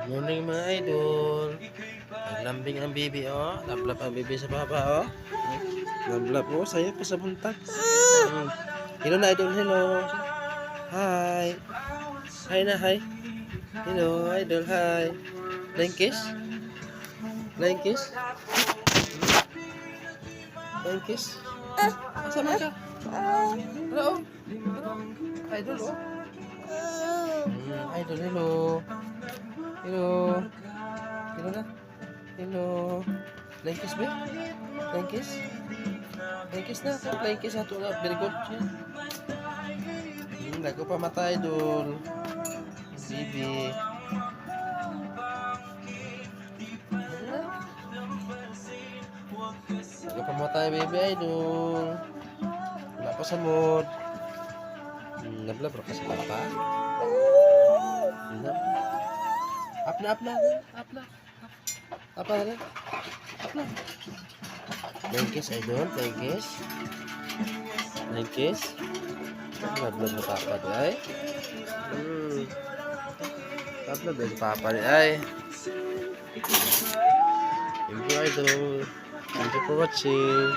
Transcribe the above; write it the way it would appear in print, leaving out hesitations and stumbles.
Morning mga idol. Naglambing ang bibi oh. Lablap ang bibi sa baba oh. Lablap oh. Sayo pa sa buntag. Hello na idol. Hello. Hi. Hi na hi. Hello idol. Hi. Flying kiss. Flying kiss. Flying kiss. Asama ka? Hello. Idol oh. Idol hello. Hello. Hello na. Hello. Flying kiss ba? Flying kiss? Flying kiss na. Flying kiss ato na. Very good. Lago pa mata idol. Bibi. Lago pa mata bibi idol. Wala pa sa mood. Nablab ka sa papa. Up na. Up na. Up na. Flying kiss idol. Flying kiss. Flying kiss. Nablab na papa di ay. Nablab na papa di ay. Thank you idol. Thank you for watching.